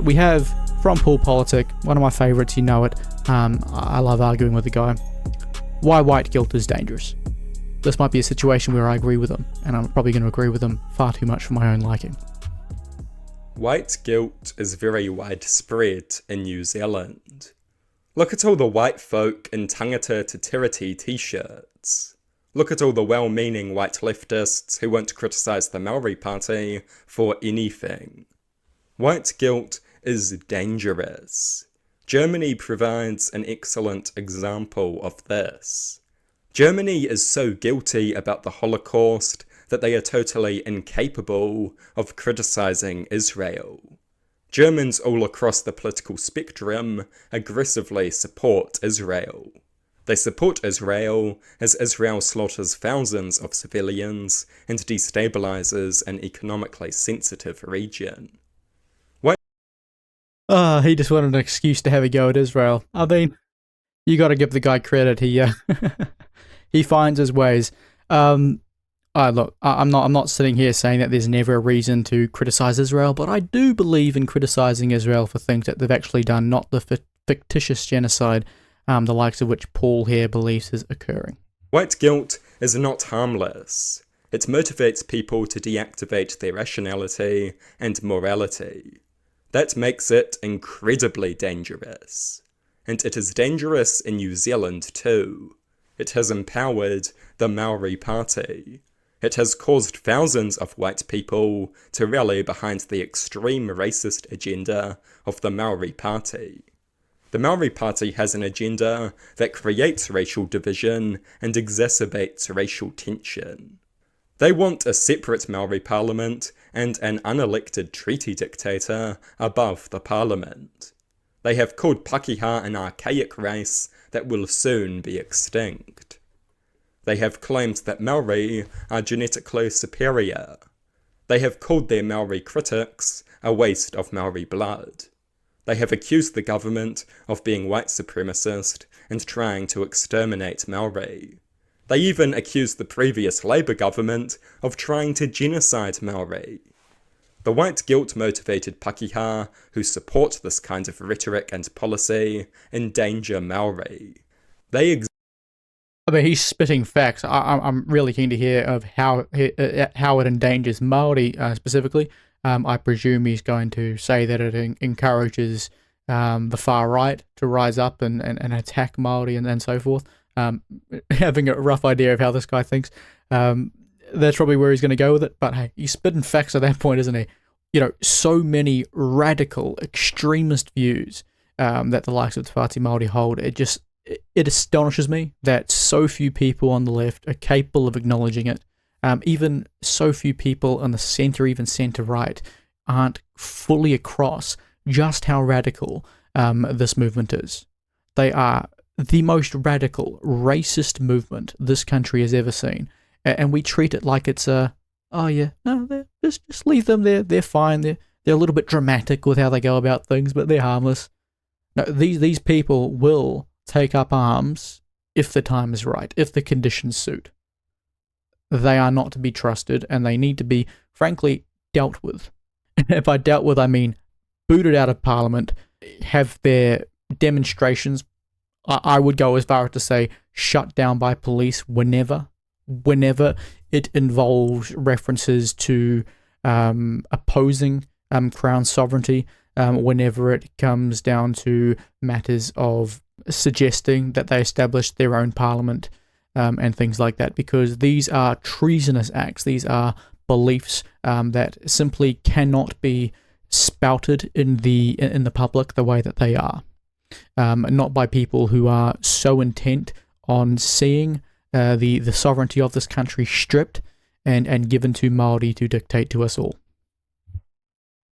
We have, from Paul Politic, one of my favourites, you know it. I love arguing with the guy. Why white guilt is dangerous. This might be a situation where I agree with him, and I'm probably going to agree with him far too much for my own liking. White guilt is very widespread in New Zealand. Look at all the white folk in tangata te tiriti t-shirts. Look at all the well-meaning white leftists who won't criticise the Maori Party for anything. White guilt is dangerous. Germany provides an excellent example of this. Germany is so guilty about the Holocaust that they are totally incapable of criticising Israel. Germans all across the political spectrum aggressively support Israel. They support Israel as Israel slaughters thousands of civilians and destabilises an economically sensitive region. He just wanted an excuse to have a go at Israel. I mean, you got to give the guy credit. He finds his ways. Look, I'm not sitting here saying that there's never a reason to criticize Israel, but I do believe in criticizing Israel for things that they've actually done, not the fictitious genocide, the likes of which Paul here believes is occurring. White guilt is not harmless. It motivates people to deactivate their rationality and morality. That makes it incredibly dangerous. And it is dangerous in New Zealand too. It has empowered the Maori Party. It has caused thousands of white people to rally behind the extreme racist agenda of the Maori Party. The Maori Party has an agenda that creates racial division and exacerbates racial tension. They want a separate Maori parliament and an unelected treaty dictator above the parliament. They have called Pakeha an archaic race that will soon be extinct. They have claimed that Maori are genetically superior. They have called their Maori critics a waste of Maori blood. They have accused the government of being white supremacist and trying to exterminate Maori. They even accused the previous Labour government of trying to genocide Maori. The white guilt-motivated Pakeha who support this kind of rhetoric and policy endanger Maori. I mean, he's spitting facts. I'm really keen to hear of how it endangers Maori specifically. I presume he's going to say that it encourages the far right to rise up and attack Maori and so forth. Having a rough idea of how this guy thinks. That's probably where he's going to go with it. But hey, he's spitting facts at that point, isn't he? You know, so many radical, extremist views that the likes of Te Whāti Māori hold. It astonishes me that so few people on the left are capable of acknowledging it. Even so few people on the centre, even centre-right, aren't fully across just how radical this movement is. They are the most radical, racist movement this country has ever seen. And we treat it like it's just leave them there. They're fine. They're a little bit dramatic with how they go about things, but they're harmless. No, these people will take up arms if the time is right, if the conditions suit. They are not to be trusted, and they need to be, frankly, dealt with. If by dealt with, I mean booted out of Parliament, have their demonstrations, I would go as far as to say, shut down by police whenever it involves references to opposing Crown sovereignty, whenever it comes down to matters of suggesting that they establish their own parliament and things like that, because these are treasonous acts. These are beliefs that simply cannot be spouted in the public the way that they are. Not by people who are so intent on seeing the sovereignty of this country stripped and given to Māori to dictate to us all.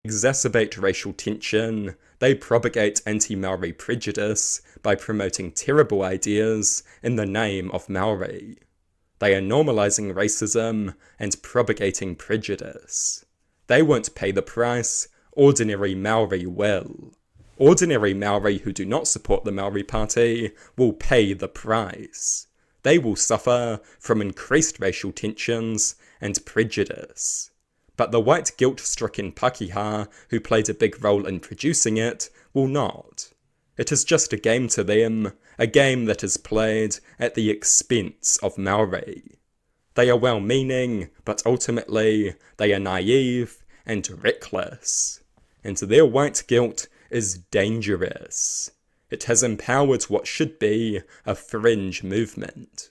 Exacerbate racial tension. They propagate anti-Maori prejudice by promoting terrible ideas in the name of Maori. They are normalising racism and propagating prejudice. They won't pay the price. Ordinary Maori will. Ordinary Maori who do not support the Maori Party will pay the price. They will suffer from increased racial tensions and prejudice. but the white guilt-stricken Pakeha, who played a big role in producing it, will not. It is just a game to them, a game that is played at the expense of Maori. They are well-meaning, but ultimately they are naive and reckless. And their white guilt is dangerous. It has empowered what should be a fringe movement.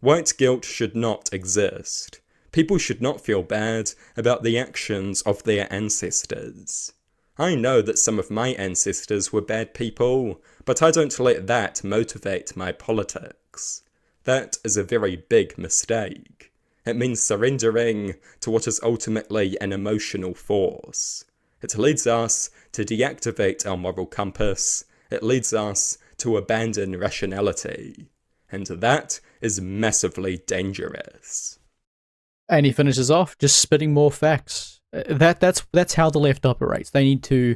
White guilt should not exist. People should not feel bad about the actions of their ancestors. I know that some of my ancestors were bad people, but I don't let that motivate my politics. That is a very big mistake. It means surrendering to what is ultimately an emotional force. It leads us to deactivate our moral compass. It leads us to abandon rationality. And that is massively dangerous. And he finishes off just spitting more facts. That's how the left operates. They need to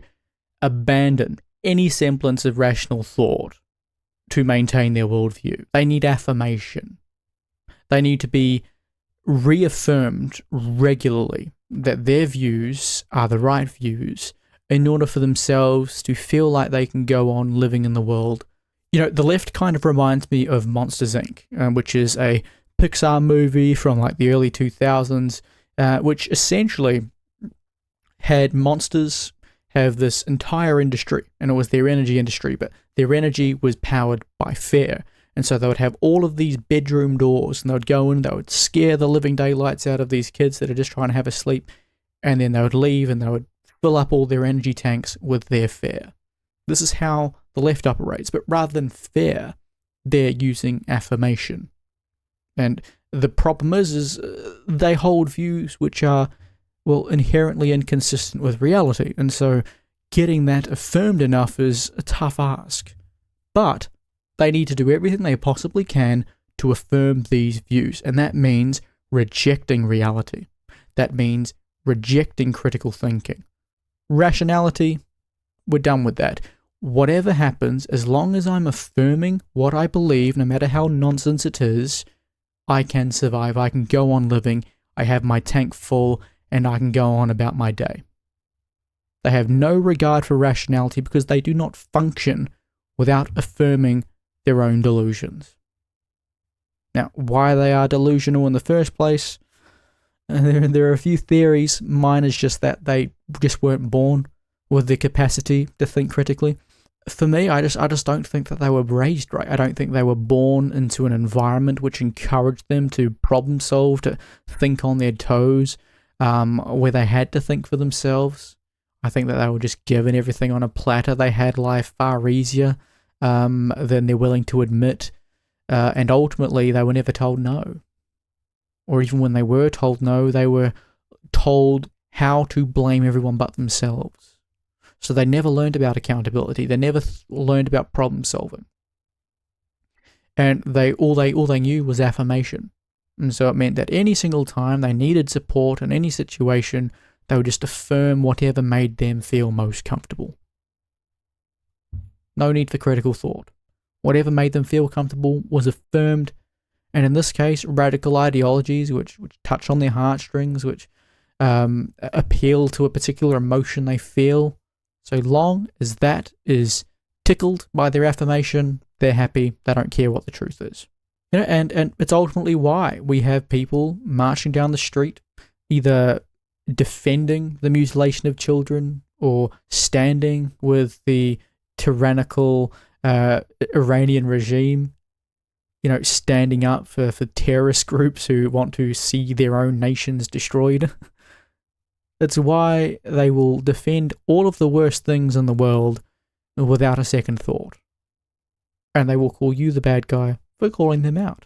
abandon any semblance of rational thought to maintain their worldview. They need affirmation. They need to be reaffirmed regularly that their views are the right views in order for themselves to feel like they can go on living in the world. You know, the left kind of reminds me of Monsters, Inc., which is a Pixar movie from like the early 2000s, which essentially had monsters have this entire industry, and it was their energy industry, but their energy was powered by fear. And so they would have all of these bedroom doors, and they would go in, they would scare the living daylights out of these kids that are just trying to have a sleep, and then they would leave and they would fill up all their energy tanks with their fear. This is how the left operates, but rather than fear, they're using affirmation. And the problem is they hold views which are, well, inherently inconsistent with reality, and so getting that affirmed enough is a tough ask. But they need to do everything they possibly can to affirm these views, and that means rejecting reality. That means rejecting critical thinking. Rationality, we're done with that. Whatever happens, as long as I'm affirming what I believe, no matter how nonsense it is, I can survive, I can go on living, I have my tank full, and I can go on about my day. They have no regard for rationality because they do not function without affirming their own delusions. Now, why they are delusional in the first place, there are a few theories. Mine is just that they just weren't born with the capacity to think critically. For me, I just don't think that they were raised right. I don't think they were born into an environment which encouraged them to problem solve, to think on their toes, where they had to think for themselves. I think that they were just given everything on a platter. They had life far easier than they're willing to admit, and ultimately they were never told no. Or even when they were told no, they were told how to blame everyone but themselves. So they never learned about accountability. They never learned about problem solving. And all they knew was affirmation. And so it meant that any single time they needed support in any situation, they would just affirm whatever made them feel most comfortable. No need for critical thought. Whatever made them feel comfortable was affirmed. And in this case, radical ideologies which touch on their heartstrings, which appeal to a particular emotion they feel. So long as that is tickled by their affirmation, they're happy. They don't care what the truth is. You know, and it's ultimately why we have people marching down the street, either defending the mutilation of children or standing with the tyrannical Iranian regime, you know, standing up for terrorist groups who want to see their own nations destroyed. It's why they will defend all of the worst things in the world without a second thought. And they will call you the bad guy for calling them out.